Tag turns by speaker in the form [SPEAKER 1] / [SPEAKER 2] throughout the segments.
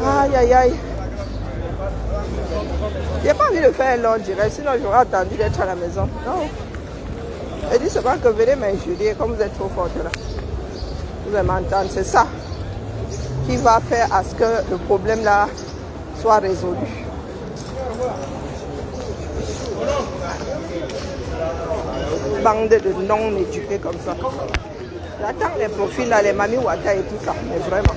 [SPEAKER 1] Aïe, aïe, aïe. J'ai pas envie de faire un long direct, sinon j'aurais attendu d'être à la maison. Non. Je dis seulement que venez m'injurier comme vous êtes trop forte là. Vous allez m'entendre, c'est ça qui va faire à ce que le problème là soit résolu. Bande de non-éduqués comme ça. J'attends les profils là, les Mami Wata et tout ça, mais vraiment.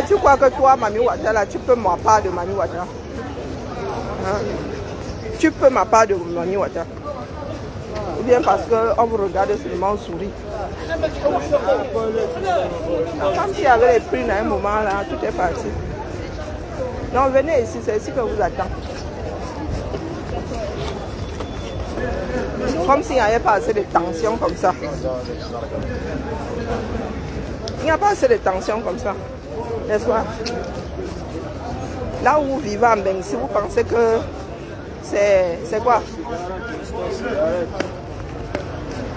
[SPEAKER 1] Tu crois que toi, Mami Wata là, tu peux ma part de Mami Wata? Hein? Tu peux ma part de Mami Wata? Ou bien parce qu'on vous regarde seulement, on sourit. Comme s'il y avait les prix à un moment là, tout est parti. Non, venez ici, c'est ici que vous attend. Comme s'il n'y avait pas assez de tension comme ça. Il n'y a pas assez de tension comme ça. N'est-ce pas? Là où vous vivez en Beng, si vous pensez que c'est quoi?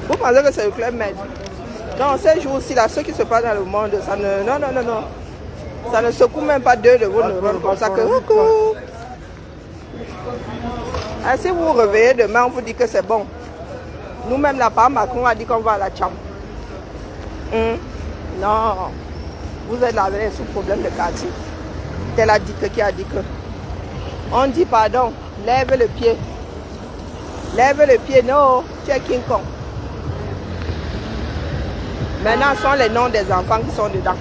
[SPEAKER 1] Vous pensez que c'est le club Med? Non, ces jours-ci, là, ce qui se passe dans le monde, ça ne... Non, non, non, non. Ça ne secoue même pas deux de vos neurones comme ça que... Coucou! Ah, si vous vous réveillez demain, on vous dit que c'est bon. Nous-mêmes, là-bas, Macron a dit qu'on va à la chambre. Non. Vous êtes là avec ce problème de quartier. Tel a dit que qui a dit que. On dit pardon, lève le pied. Lève le pied, non, tu es King Kong. Maintenant, ce sont les noms des enfants qui sont dedans.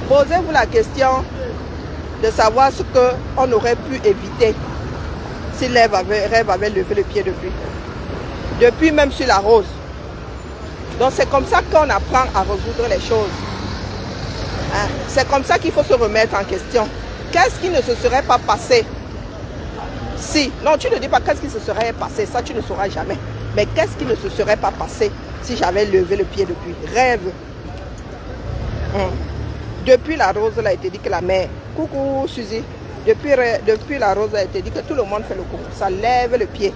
[SPEAKER 1] Posez-vous la question de savoir ce qu'on aurait pu éviter si Rêve avait levé le pied depuis. Depuis même sur la rose. Donc c'est comme ça qu'on apprend à résoudre les choses. Hein? C'est comme ça qu'il faut se remettre en question. Qu'est-ce qui ne se serait pas passé si... Non, tu ne dis pas qu'est-ce qui se serait passé, ça tu ne sauras jamais. Mais qu'est-ce qui ne se serait pas passé si j'avais levé le pied depuis? Rêve. Depuis la rose, il a été dit que la mère... Coucou Suzy. Depuis la rose, il a été dit que tout le monde fait le concours. Ça lève le pied.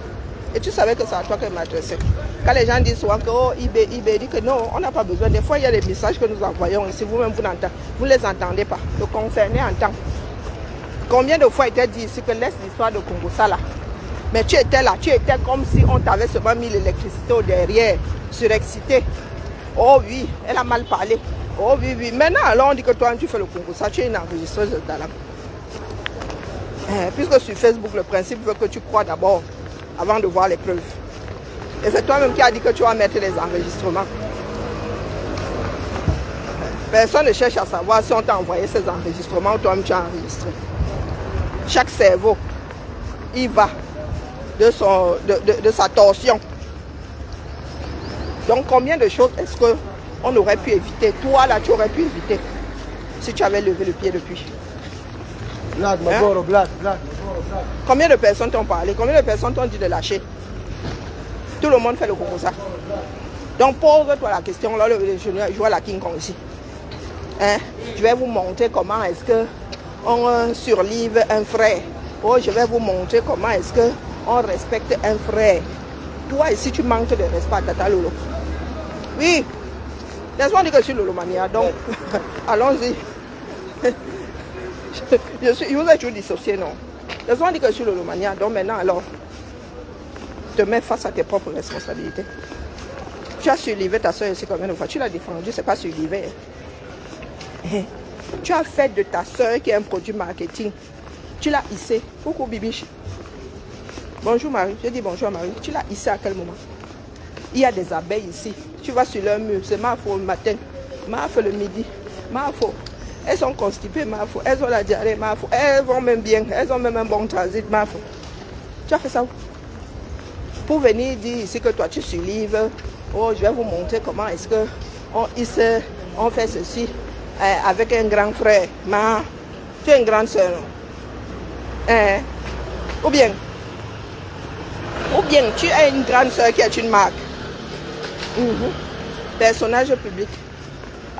[SPEAKER 1] Et tu savais que c'est à toi qu'elle m'adressait. Quand les gens disent souvent que oh, eBay dit que non, on n'a pas besoin. Des fois, il y a des messages que nous envoyons ici. Vous-même, vous ne les entendez pas. Le concerné entend. Combien de fois était dit ici que laisse l'histoire de Congo ça là. Mais tu étais là, tu étais comme si on t'avait seulement mis l'électricité au derrière, surexcité. Oh oui, elle a mal parlé. Oh oui, oui. Maintenant, alors on dit que toi, tu fais le Congo ça, tu es une enregistreuse de talent. Puisque sur Facebook, le principe veut que tu crois d'abord avant de voir les preuves. Et c'est toi-même qui as dit que tu vas mettre les enregistrements. Personne ne cherche à savoir si on t'a envoyé ces enregistrements ou toi-même tu as enregistré. Chaque cerveau, il va de sa torsion. Donc combien de choses est-ce qu'on aurait pu éviter? Toi là, tu aurais pu éviter si tu avais levé le pied depuis.
[SPEAKER 2] Blague, blague.
[SPEAKER 1] Combien de personnes t'ont parlé? Combien de personnes t'ont dit de lâcher? Tout le monde fait le coup comme ça. Donc pose-toi la question, là, je joue à la King Kong ici. Hein? Je vais vous montrer comment est-ce qu'on surlive un frère. Oh, je vais vous montrer comment est-ce qu'on respecte un frère. Toi ici, tu manques de respect à Tata Lolo. Oui, laisse-moi dire que je suis Lolo Mania, donc allons-y. Je vous ai toujours dissocié, non? Laisse-moi dire que je suis Lolo Mania, donc maintenant alors, te mets face à tes propres responsabilités. Tu as surlivé ta soeur ici combien de fois? Tu l'as défendu, c'est pas surlivé. Tu as fait de ta soeur qui est un produit marketing. Tu l'as hissé. Coucou Bibiche. Bonjour Marie. Je dis bonjour Marie. Tu l'as hissé à quel moment? Il y a des abeilles ici. Tu vas sur leur mur. C'est ma faute le matin. Ma faute le midi. Ma faute. Elles sont constipées, ma faute. Elles ont la diarrhée, ma faute. Elles vont même bien. Elles ont même un bon transit, ma faute. Tu as fait ça où? Pour venir dire ici que toi tu surlives. Oh, je vais vous montrer comment est-ce qu'on hisse, on fait ceci avec un grand frère. Ma, tu es une grande soeur. Ou bien tu es une grande soeur qui est une marque. Personnage public.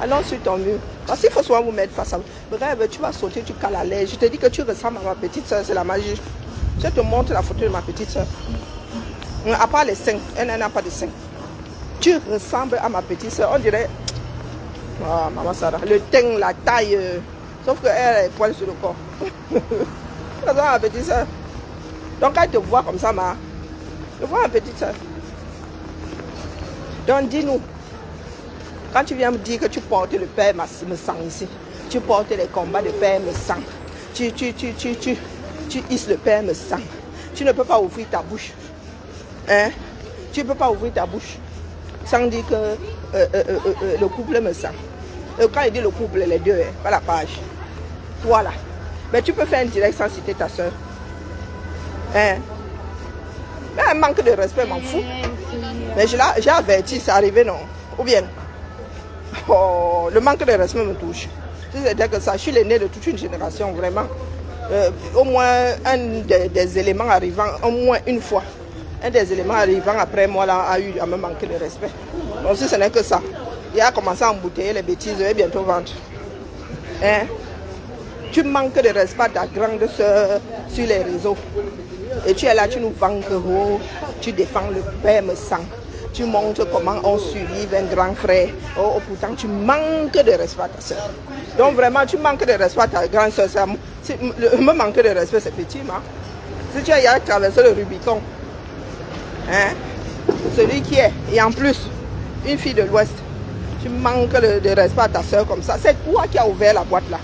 [SPEAKER 1] Allons sur ton mur. Parce qu'il faut souvent vous mettre face à vous. Bref, tu vas sauter, tu cales à l'aise. Je te dis que tu ressembles à ma petite soeur, c'est la magie. Je te montre la photo de ma petite soeur. À part les seins, elle n'a pas de seins. Tu ressembles à ma petite soeur. On dirait Ah, maman Sarah. Le teint, la taille. Sauf qu'elle a les poils sur le corps. C'est ma petite soeur. Donc elle te voit comme ça, je vois ma petite soeur. Donc dis-nous, quand tu viens me dire que tu portes le père me sang ici, tu portes les combats de père me sang, tu hisses le père me sang, tu ne peux pas ouvrir ta bouche. Hein? Tu ne peux pas ouvrir ta bouche sans dire que le couple me sang. Quand il dit le couple, les deux, pas la page. Toi là. Mais tu peux faire un direct sans citer ta soeur. Hein? Mais un manque de respect, m'en fous. Mais j'ai averti, c'est arrivé, non? Ou bien? Oh, le manque de respect me touche. C'est-à-dire que ça, je suis l'aîné de toute une génération, vraiment. Au moins un des éléments arrivant, au moins une fois, un des éléments arrivant après moi là, a eu à me manquer de respect. Donc si ce n'est que ça, il a commencé à embouteiller les bêtises et bientôt vendre. Hein? Tu manques de respect à ta grande soeur sur les réseaux. Et tu es là, tu nous vends que oh, tu défends le père me sang. Tu montres comment on suit un grand frère. Oh, pourtant, tu manques de respect à ta soeur. Donc vraiment, tu manques de respect à ta grande soeur. Me manquer de respect, c'est petit, ma. Si tu as traversé le Rubicon, hein, celui qui est, et en plus, une fille de l'Ouest, tu manques de respect à ta soeur comme ça. C'est toi qui as ouvert la boîte là.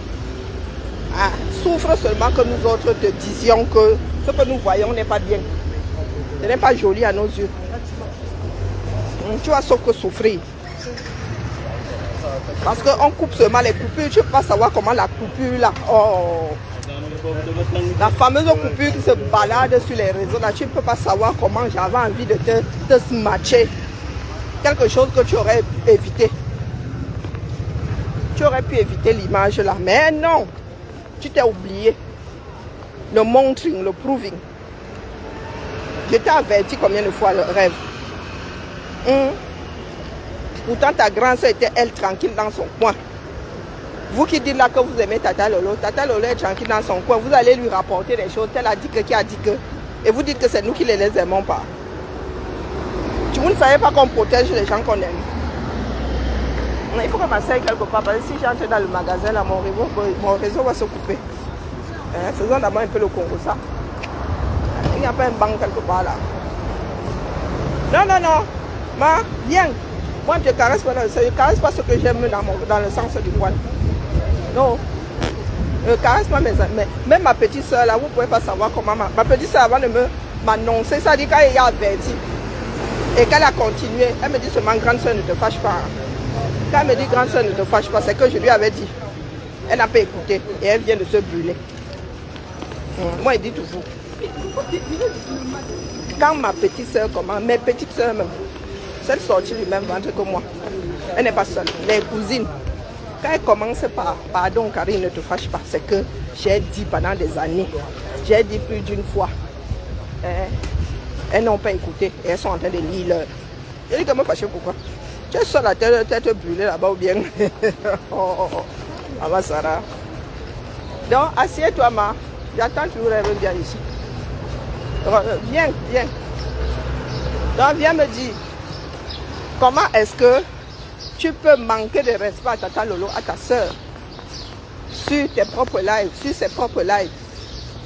[SPEAKER 1] Ah, souffre seulement que nous autres te disions que ce que nous voyons n'est pas bien. Ce n'est pas joli à nos yeux. Tu vas sauf que souffrir. Parce qu'on coupe seulement les coupures. Tu ne peux pas savoir comment la coupure là. Oh. La fameuse coupure qui se balade sur les réseaux là. Tu ne peux pas savoir comment j'avais envie de te smatcher. Quelque chose que tu aurais évité. Tu aurais pu éviter l'image là. Mais non. Tu t'es oublié. Le montring, le proving. Je t'ai averti combien de fois le rêve. Pourtant ta grande soeur était elle tranquille dans son coin. Vous qui dites là que vous aimez Tata Lolo est tranquille dans son coin. Vous allez lui rapporter des choses. Elle a dit que, qui a dit que. Et vous dites que c'est nous qui les aimons pas. Vous ne savez pas qu'on protège les gens qu'on aime. Il faut que ma soeur quelque part. Parce que si j'entre dans le magasin là, mon réseau va se couper. Hein, faisons d'abord un peu le Congo ça. Il n'y a pas un banc quelque part là. Non. Ma, viens. Moi, je ne caresse pas dans le sens. Je ne caresse pas ce que j'aime dans le sens du poil. Non. Je ne caresse pas mes amis. Même ma petite soeur, là, vous ne pouvez pas savoir comment ma petite soeur, avant de m'annoncer, ça dit qu'elle a averti. Et qu'elle a continué. Elle me dit seulement, grande soeur, ne te fâche pas. Quand elle me dit, grande soeur, ne te fâche pas, c'est que je lui avais dit. Elle n'a pas écouté. Et elle vient de se brûler. Moi, il dit toujours. Quand ma petite soeur commence, mes petites soeurs même, celles sorties du même ventre que moi, elle n'est pas seule. Les cousines, quand elles commencent par pardon, Karine, ne te fâche pas, c'est que j'ai dit pendant des années, j'ai dit plus d'une fois, elles n'ont pas écouté et elles sont en train de lire leur. Je dis que me fâcher pourquoi? Tu es seule à tête brûlée là-bas ou bien? Maman Sarah. Donc, assieds-toi, ma. J'attends toujours, elle vient ici. Viens. Donc, viens me dire, comment est-ce que tu peux manquer de respect à Tata Lolo, à ta soeur, sur tes propres lives, sur ses propres lives,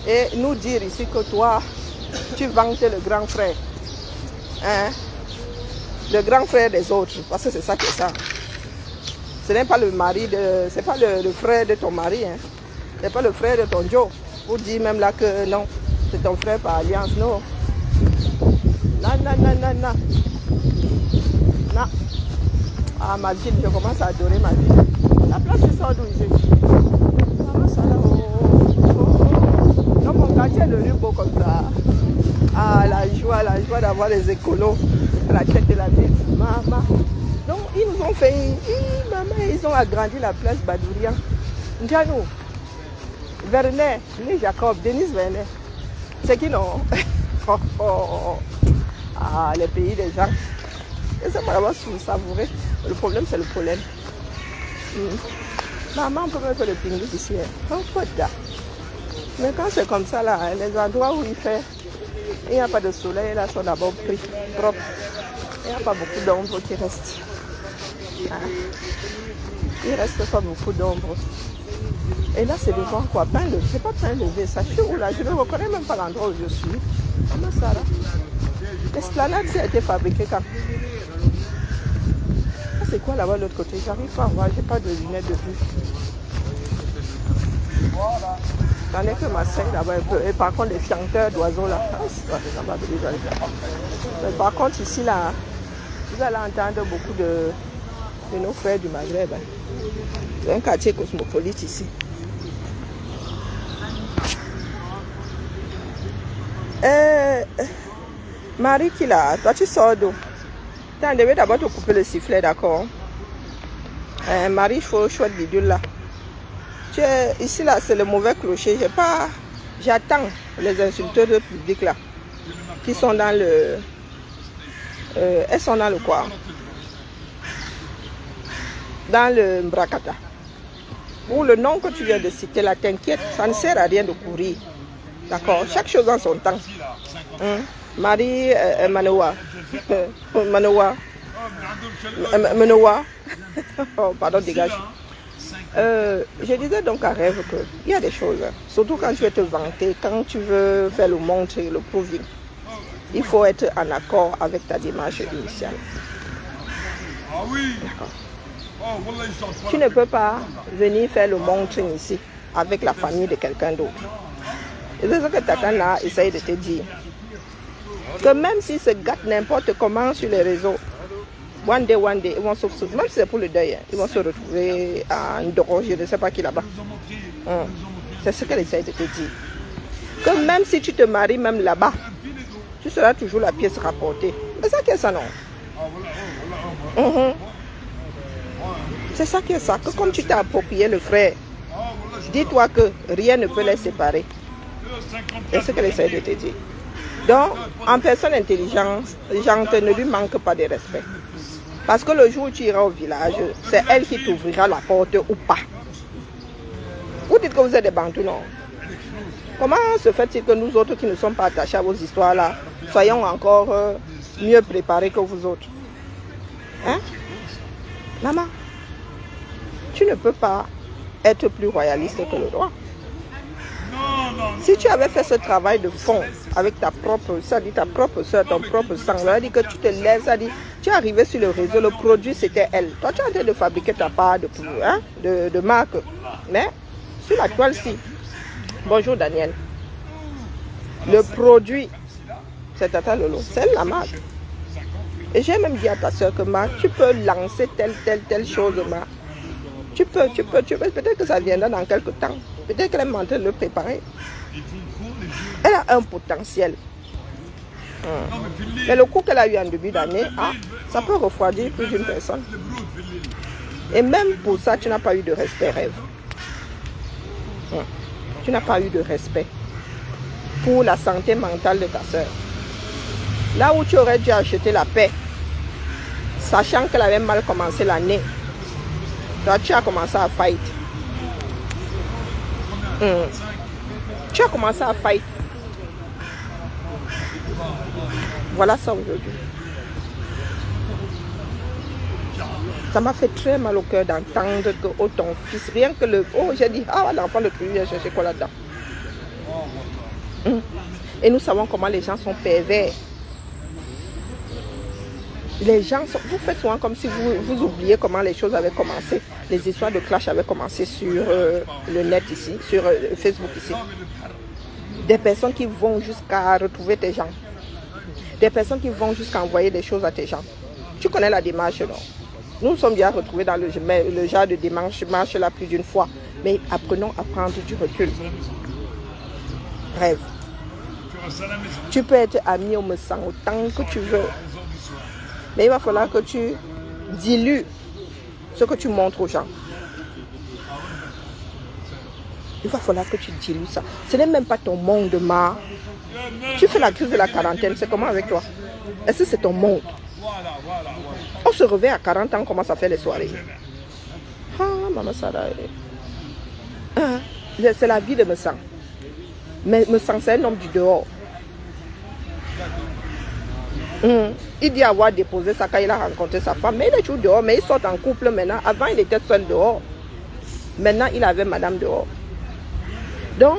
[SPEAKER 1] et nous dire ici que toi, tu vantes le grand frère. Hein? Le grand frère des autres, parce que c'est ça que ça. Ce n'est pas le mari de. C'est pas le frère de ton mari, hein. C'est pas le frère de ton Joe. Vous dites même là que non, c'est ton frère par alliance, non. Non. Ah, ma ville, je commence à adorer ma ville. La place, c'est ça d'où il Dans mon quartier de rue, beau comme ça. Ah, la joie d'avoir les écolos à la tête de la ville. Maman. Donc, ils nous ont fait. Maman, ils ont agrandi la place Badourian. Ndianou. Vernet, ni Jacob, Denise Vernet. C'est qui non? Ah, les pays des gens. Et ça va savourer. Le problème, c'est le pollen. Maman, on peut mettre le pingu ici. Mais quand c'est comme ça, là, les endroits où il n'y a pas de soleil, là, sont d'abord pris propres. Il n'y a pas beaucoup d'ombre qui reste. Hein? Il reste pas beaucoup d'ombre. Et là, c'est devant quoi? Pain levé. C'est pas pain levé. Ça, je suis où là? Je ne reconnais même pas l'endroit où je suis. Comment ça là? L'esplanade, ça a été fabriqué quand? Ah, c'est quoi là-bas de l'autre côté? J'arrive pas à voir. J'ai pas de lunettes de vue. J'en ai que ma scène là-bas un peu. Et par contre, les chanteurs d'oiseaux là. Ah, mais par contre, ici là, vous allez entendre beaucoup de nos frères du Maghreb. Hein. C'est un quartier cosmopolite ici. Marie qui là, toi tu sors d'où? On devait d'abord te couper le sifflet, d'accord? Marie, il faut chouette bidule là. Ici là, c'est le mauvais clocher. J'attends les insulteurs publics là, qui sont dans le... elles sont dans le quoi? Dans le Mbrakata. Pour le nom que tu viens de citer là, t'inquiète, ça ne sert à rien de courir. D'accord? Chaque chose en son temps. Marie Manoa. Manoa. Manoa. Oh, pardon, dégage. Je disais donc à Rêve qu'il y a des choses, surtout quand tu veux te vanter, quand tu veux faire le montre et le proving, il faut être en accord avec ta démarche initiale. D'accord. Tu ne peux pas venir faire le montré ici avec la famille de quelqu'un d'autre. Et c'est ce que Tata là essaye de te dire. Que même s'ils se gâtent n'importe comment sur les réseaux, one day, ils vont se retrouver, même si c'est pour le deuil, hein, ils vont se retrouver à Ndoro, je ne sais pas qui là-bas. C'est ce qu'elle essaye de te dire. Que même si tu te maries même là-bas, tu seras toujours la pièce rapportée. C'est ça qui est ça, non? C'est ça qui est ça. Que comme tu t'es approprié le frère, dis-toi que rien ne peut les séparer. C'est ce qu'elle essaie de te dire. Donc, en personne intelligente, ne lui manque pas de respect. Parce que le jour où tu iras au village, c'est elle qui t'ouvrira la porte ou pas. Vous dites que vous êtes des Bantous, non? Comment se fait-il que nous autres qui ne sommes pas attachés à vos histoires-là, soyons encore mieux préparés que vous autres? Hein? Maman, tu ne peux pas être plus royaliste que le droit. Si tu avais fait ce travail de fond avec ta propre soeur, ton propre sang, ça dit que tu te lèves, ça dit, tu es arrivé sur le réseau, le produit c'était elle. Toi tu es en train de fabriquer ta part de marque. Mais sur la toile-ci, bonjour Daniel, le produit c'est Tata Lolo, c'est la marque. Et j'ai même dit à ta soeur que tu peux lancer telle chose, Tu peux, peut-être que ça viendra dans quelques temps. Peut-être qu'elle est en train de le préparer. Elle a un potentiel. Mais le coup qu'elle a eu en début d'année, ça peut refroidir plus d'une personne. Et même pour ça, tu n'as pas eu de respect, Rêve. Tu n'as pas eu de respect pour la santé mentale de ta soeur. Là où tu aurais dû acheter la paix, sachant qu'elle avait mal commencé l'année, toi, tu as commencé à fight. Tu as commencé à fight. Voilà ça aujourd'hui. Ça m'a fait très mal au cœur d'entendre que ton fils, rien que le... Oh, j'ai dit, l'enfant de truie vient chercher quoi là-dedans. Et nous savons comment les gens sont pervers. Les gens, vous faites souvent comme si vous oubliez comment les choses avaient commencé. Les histoires de clash avaient commencé sur le net ici, sur Facebook ici. Des personnes qui vont jusqu'à retrouver tes gens. Des personnes qui vont jusqu'à envoyer des choses à tes gens. Tu connais la démarche, non? Nous sommes bien retrouvés dans le genre de démarche là plus d'une fois. Mais apprenons à prendre du recul. Rêve. Tu peux être ami au me sang autant que tu veux. Mais il va falloir que tu dilues ce que tu montres aux gens. Il va falloir que tu dilues ça. Ce n'est même pas ton monde, Ma. Tu fais la crise de la quarantaine, c'est comment avec toi? Est-ce que c'est ton monde? On se réveille à 40 ans, on commence à faire les soirées. Maman Sarah. C'est la vie de Messang. Mais Messang, c'est un homme du dehors. Il dit avoir déposé ça quand il a rencontré sa femme. Mais il est toujours dehors. Mais ils sortent en couple maintenant. Avant, il était seul dehors. Maintenant, il avait madame dehors. Donc,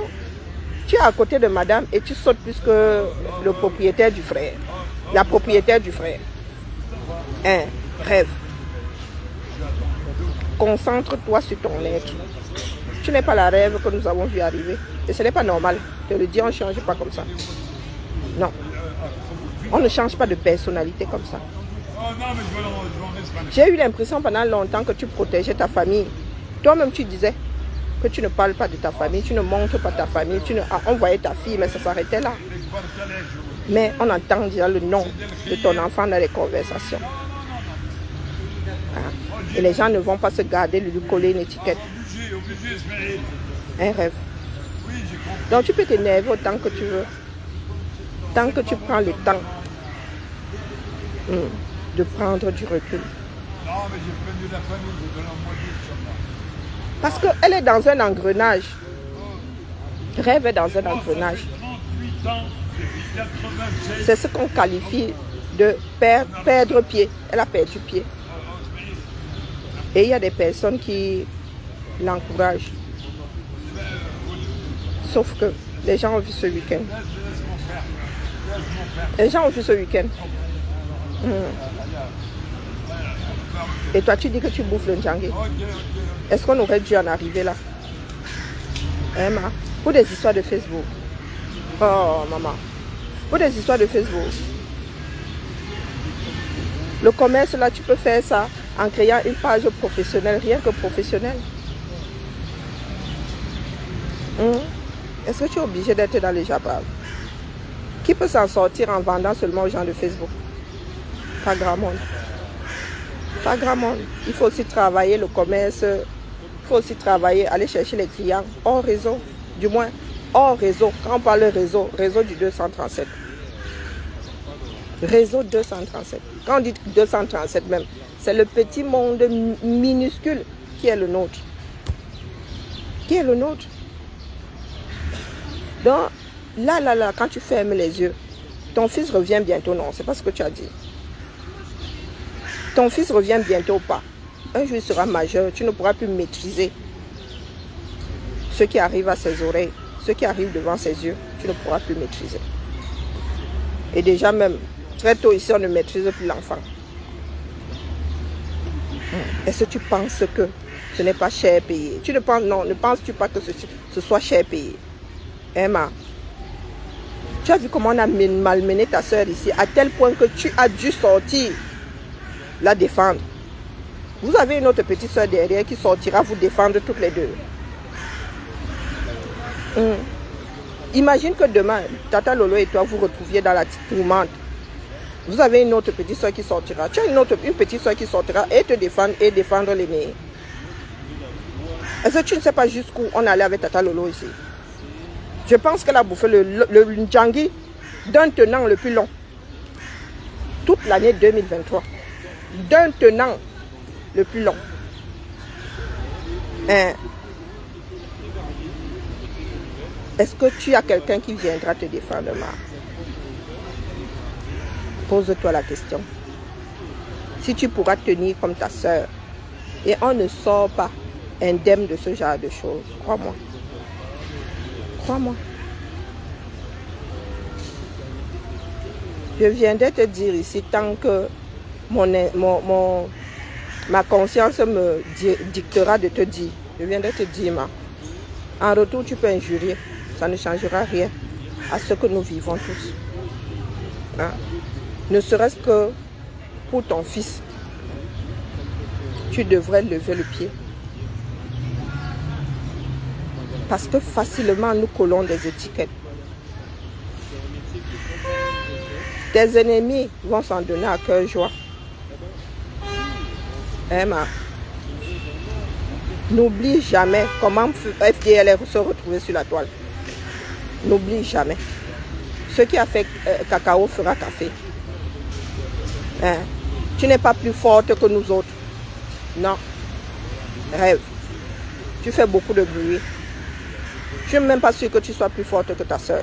[SPEAKER 1] tu es à côté de madame et tu sautes plus que le propriétaire du frère. La propriétaire du frère. Rêve. Concentre-toi sur ton être. Tu n'es pas la rêve que nous avons vu arriver. Et ce n'est pas normal de le dire, on ne change pas comme ça. Non. On ne change pas de personnalité comme ça. J'ai eu l'impression pendant longtemps que tu protégeais ta famille. Toi-même, tu disais que tu ne parles pas de ta famille, tu ne montres pas ta famille. On voyait ta fille, mais ça s'arrêtait là. Mais on entend déjà le nom de ton enfant dans les conversations. Et les gens ne vont pas se garder de lui coller une étiquette. Un rêve. Donc tu peux t'énerver autant que tu veux. Tant que tu prends le temps de prendre du recul. Parce qu'elle est dans un engrenage. Rêve est dans un engrenage. C'est ce qu'on qualifie de perdre pied. Elle a perdu pied. Et il y a des personnes qui l'encouragent. Sauf que les gens ont vu ce week-end. Les gens ont vu ce week-end. Et toi, tu dis que tu bouffes le Ndjangué. Est-ce qu'on aurait dû en arriver là? Ma? Pour des histoires de Facebook. Oh, maman. Pour des histoires de Facebook. Le commerce, là, tu peux faire ça en créant une page professionnelle, rien que professionnelle. Est-ce que tu es obligé d'être dans les jabras? Qui peut s'en sortir en vendant seulement aux gens de Facebook? Pas grand monde. Pas grand monde. Il faut aussi travailler le commerce. Il faut aussi travailler, aller chercher les clients hors réseau. Du moins, hors réseau. Quand on parle de réseau, réseau du 237. Réseau 237. Quand on dit 237 même, c'est le petit monde minuscule qui est le nôtre. Qui est le nôtre. Donc, là, quand tu fermes les yeux, ton fils revient bientôt. Non, c'est pas ce que tu as dit. Ton fils revient bientôt ou pas. Un jour, il sera majeur, tu ne pourras plus maîtriser ce qui arrive à ses oreilles, ce qui arrive devant ses yeux, tu ne pourras plus maîtriser. Et déjà même, très tôt ici, on ne maîtrise plus l'enfant. Est-ce que tu penses que ce n'est pas cher payé? Tu ne penses, non, ne penses-tu pas que ce soit cher payé? Emma, tu as vu comment on a malmené ta soeur ici, à tel point que tu as dû sortir la défendre. Vous avez une autre petite soeur derrière qui sortira vous défendre toutes les deux. Imagine que demain, Tata Lolo et toi vous retrouviez dans la tourmente. Vous avez une autre petite soeur qui sortira. Tu as une petite soeur qui sortira et te défendre et défendre l'aînée. Est-ce que tu ne sais pas jusqu'où on allait avec Tata Lolo ici? Je pense qu'elle a bouffé le Ndjangué d'un tenant le plus long. Toute l'année 2023. D'un tenant le plus long. Est-ce que tu as quelqu'un qui viendra te défendre, ma? Pose-toi la question. Si tu pourras tenir comme ta soeur, et on ne sort pas indemne de ce genre de choses, crois-moi. Crois-moi. Je viendrai te dire ici, tant que ma conscience me dictera de te dire, je viendrai te dire, ma. En retour, tu peux injurier. Ça ne changera rien à ce que nous vivons tous. Hein? Ne serait-ce que pour ton fils, tu devrais lever le pied. Parce que facilement, nous collons des étiquettes. Tes ennemis vont s'en donner à cœur joie. Emma, n'oublie jamais comment FDL se retrouvé sur la toile. N'oublie jamais. Ce qui a fait cacao fera café. Hein? Tu n'es pas plus forte que nous autres. Non. Rêve. Tu fais beaucoup de bruit. Je ne suis même pas sûre que tu sois plus forte que ta soeur.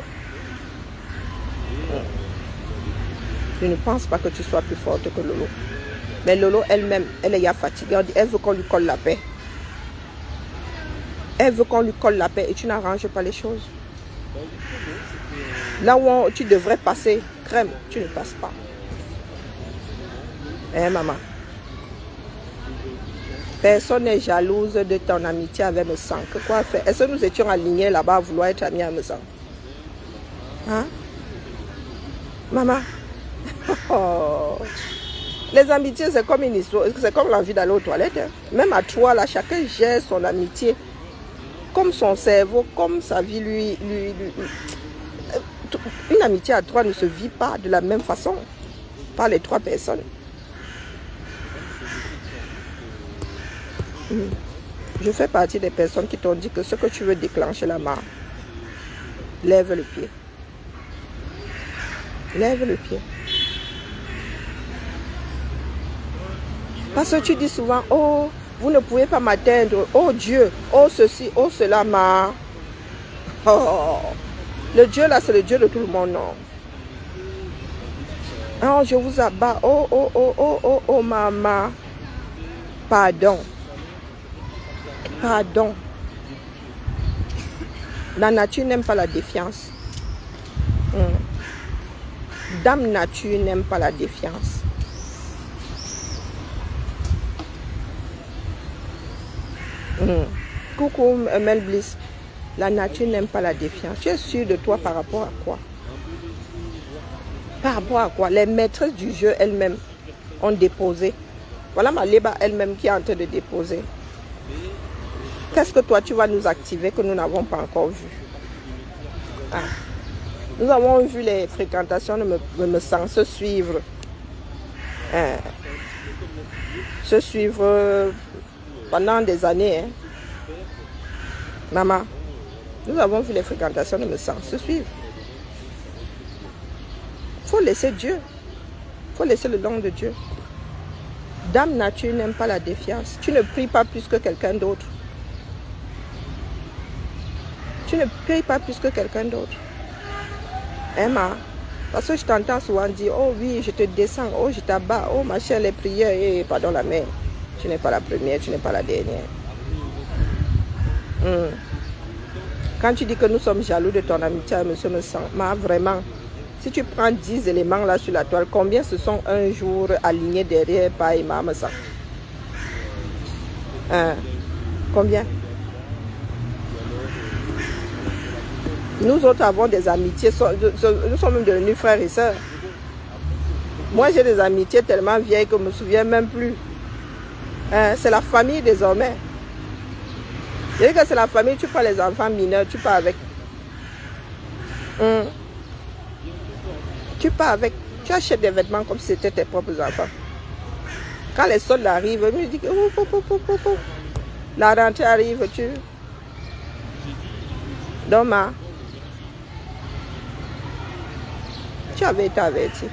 [SPEAKER 1] Je ne pense pas que tu sois plus forte que Lolo. Mais Lolo elle-même, elle est fatiguée. Elle veut qu'on lui colle la paix. Elle veut qu'on lui colle la paix et tu n'arranges pas les choses. Là où tu devrais passer crème, tu ne passes pas. Hein, maman? Personne n'est jalouse de ton amitié avec me sang. Que quoi faire? Est-ce que nous étions alignés là-bas à vouloir être amis à me sang? Hein? Maman? Oh. Les amitiés, c'est comme une histoire, c'est comme l'envie d'aller aux toilettes. Hein. Même à toi, là, chacun gère son amitié comme son cerveau, comme sa vie lui. Une amitié à trois ne se vit pas de la même façon par les trois personnes. Je fais partie des personnes qui t'ont dit que ce que tu veux déclencher la marre, lève le pied. Lève le pied. Parce que tu dis souvent, oh, vous ne pouvez pas m'atteindre, oh Dieu, oh ceci, oh cela, ma. Oh, le Dieu là, c'est le Dieu de tout le monde, non. Oh, je vous abats, oh, oh, oh, oh, oh, oh, maman. Pardon. Pardon. La nature n'aime pas la défiance. Dame nature n'aime pas la défiance. Coucou Mel Bliss. La nature n'aime pas la défiance. Tu es sûr de toi par rapport à quoi? Par rapport à quoi? Les maîtresses du jeu elles-mêmes ont déposé. Voilà ma Léba elle-même qui est en train de déposer. Qu'est-ce que toi tu vas nous activer que nous n'avons pas encore vu? Ah. Nous avons vu les fréquentations de me sang se suivre. Se suivre pendant des années. Hein. Maman, nous avons vu les fréquentations de me sang se suivre. Il faut laisser Dieu. Il faut laisser le don de Dieu. Dame nature n'aime pas la défiance. Tu ne pries pas plus que quelqu'un d'autre. Tu ne pries pas plus que quelqu'un d'autre. Emma, parce que je t'entends souvent dire, oh oui, je te descends, oh je t'abats, oh ma chère, les prières, et pardon la mère. Tu n'es pas la première, tu n'es pas la dernière. Quand tu dis que nous sommes jaloux de ton amitié, monsieur me sent, vraiment, si tu prends 10 éléments là sur la toile, combien se sont un jour alignés derrière par Imam Sam? Combien? Nous autres avons des amitiés, nous sommes devenus frères et sœurs. Moi j'ai des amitiés tellement vieilles que je ne me souviens même plus. C'est la famille désormais. Je dis que c'est la famille, tu prends les enfants mineurs, tu pars avec. Tu pars avec, tu achètes des vêtements comme si c'était tes propres enfants. Quand les soldes arrivent, je me dis que la rentrée arrive, Doma, tu avais été averti.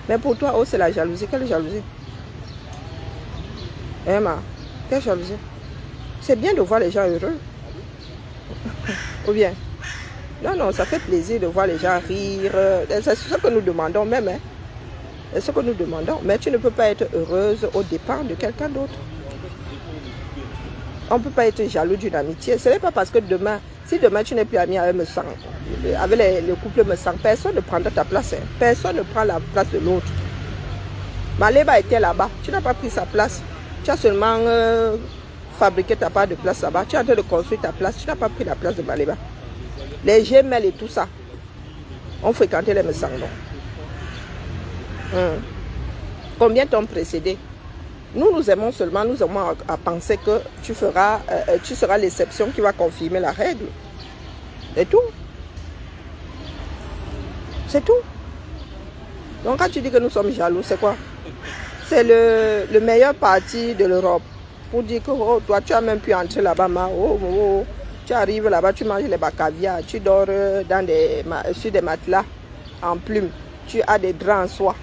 [SPEAKER 1] Mais pour toi, oh, c'est la jalousie. Quelle jalousie? Emma, quelle jalousie? C'est bien de voir les gens heureux. Ou bien? Non, ça fait plaisir de voir les gens rire. C'est ce que nous demandons même. Hein. C'est ce que nous demandons. Mais tu ne peux pas être heureuse au départ de quelqu'un d'autre. On ne peut pas être jaloux d'une amitié. Ce n'est pas parce que demain, si demain tu n'es plus ami avec me sang, avec le couple me sang, personne ne prendra ta place. Hein. Personne ne prend la place de l'autre. Maléba était là-bas. Tu n'as pas pris sa place. Tu as seulement fabriqué ta part de place là-bas. Tu es en train de construire ta place. Tu n'as pas pris la place de Maléba. Les gemelles et tout ça ont fréquenté les Messangons. Combien t'ont précédé? Nous aimons seulement, nous aimons à penser que tu seras l'exception qui va confirmer la règle. C'est tout. C'est tout. Donc quand tu dis que nous sommes jaloux, c'est quoi? C'est le meilleur parti de l'Europe. Pour dire que oh, toi tu as même pu entrer là-bas, tu arrives là-bas, tu manges les caviar, tu dors sur des matelas en plumes, tu as des draps en soie.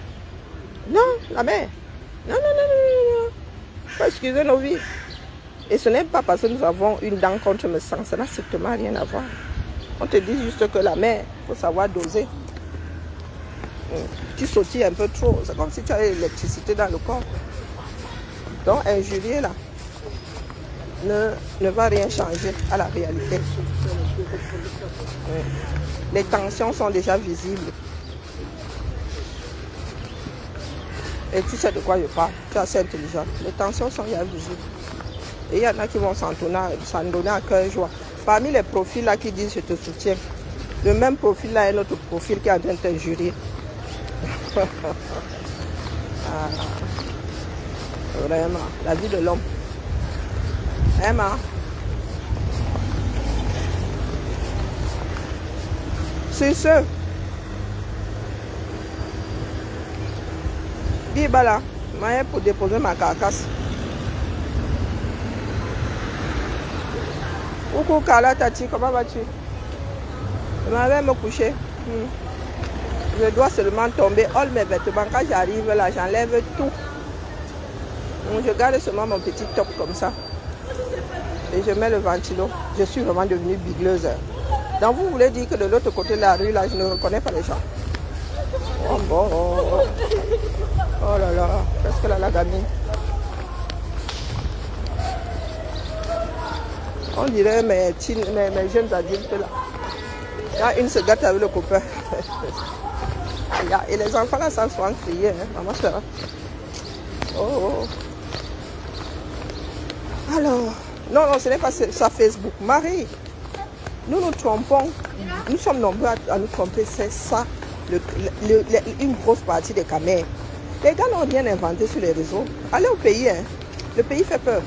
[SPEAKER 1] Non, la mère. Non. Faut excuser nos vies. Et ce n'est pas parce que nous avons une dent contre me sang, ça n'a strictement rien à voir. On te dit juste que la mère, il faut savoir doser. Tu sautilles un peu trop. C'est comme si tu avais l'électricité dans le corps. Donc, injurier là ne va rien changer à la réalité. Les tensions sont déjà visibles. Et tu sais de quoi je parle. Tu es assez intelligent. Les tensions sont déjà visibles. Et il y en a qui vont s'en donner à cœur joie. Parmi les profils là qui disent je te soutiens, le même profil là est notre profil qui est en train de t'injurier. Vraiment, la vie de l'homme. Emma. C'est ce. Bibala, je pour déposer ma carcasse. Coucou Carla Tati, comment vas-tu? Je m'en vais me coucher. Je dois seulement tomber. All mes vêtements, quand j'arrive là, j'enlève tout. Donc, je garde seulement mon petit top comme ça. Et je mets le ventilo. Je suis vraiment devenue bigleuse. Donc vous voulez dire que de l'autre côté de la rue, là, je ne reconnais pas les gens. Oh bon. Oh là là, qu'est-ce qu'elle a la gamine? On dirait mes jeunes adultes là. Il y a une se gâte avec le copain. Et les enfants là, ça souvent crier, hein, maman soeur. Oh. Alors, non, ce n'est pas ça Facebook. Marie, nous nous trompons. Nous sommes nombreux à nous tromper. C'est ça, une grosse partie des Camers. Les gars n'ont rien inventé sur les réseaux. Allez au pays, hein. Le pays fait peur.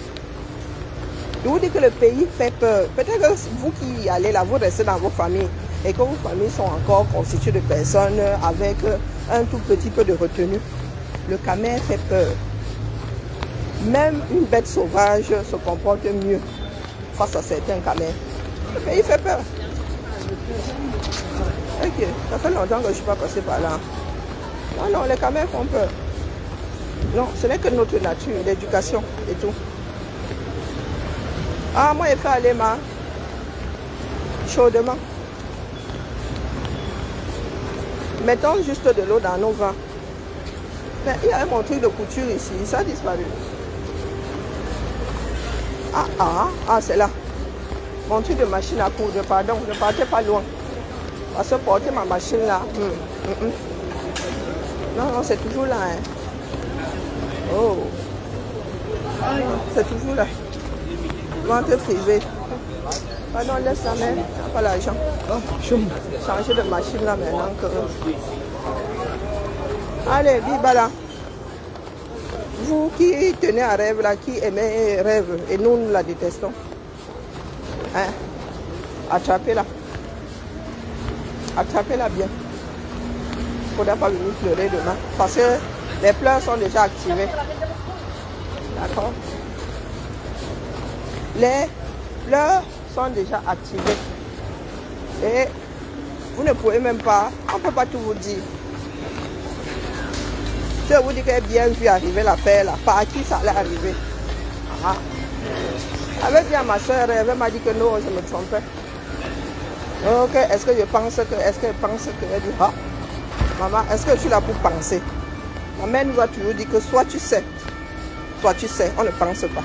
[SPEAKER 1] Je vous dis que le pays fait peur. Peut-être que vous qui y allez là, vous restez dans vos familles et que vos familles sont encore constituées de personnes avec un tout petit peu de retenue. Le Camer fait peur. Même une bête sauvage se comporte mieux face à certains Camers. Le pays fait peur. Ok, ça fait longtemps que je ne suis pas passé par là. Non, les Camers font peur. Non, ce n'est que notre nature, l'éducation et tout. Ah, moi, il fait aller chaudement. Mettons juste de l'eau dans nos vins. Mais il y a mon truc de couture ici, ça a disparu. Ah, c'est là. Mon truc de machine à coudre, pardon, ne partez pas loin. Parce que porter ma machine là. Non, c'est toujours là. Hein. Oh. C'est toujours là. Vente privée. Pardon, laisse la main. Pas l'argent. Changer de machine là maintenant que. Allez, Bibala. Vous qui tenez à rêve là, qui aimez rêve, et nous la détestons. Hein? Attrapez-la. Attrapez-la bien. Il ne faudra pas venir pleurer demain. Parce que les pleurs sont déjà activés. D'accord? Les pleurs sont déjà activés. Et vous ne pouvez même pas, on ne peut pas tout vous dire. Je vous dis qu'elle a bien vu arriver l'affaire là. Par qui ça allait arriver? Avec bien ma soeur, elle m'a dit que non, je me trompais. Ok, est-ce que je pense que, elle dit, maman, est-ce que je suis là pour penser? Ma mère nous a toujours dit que soit tu sais, on ne pense pas.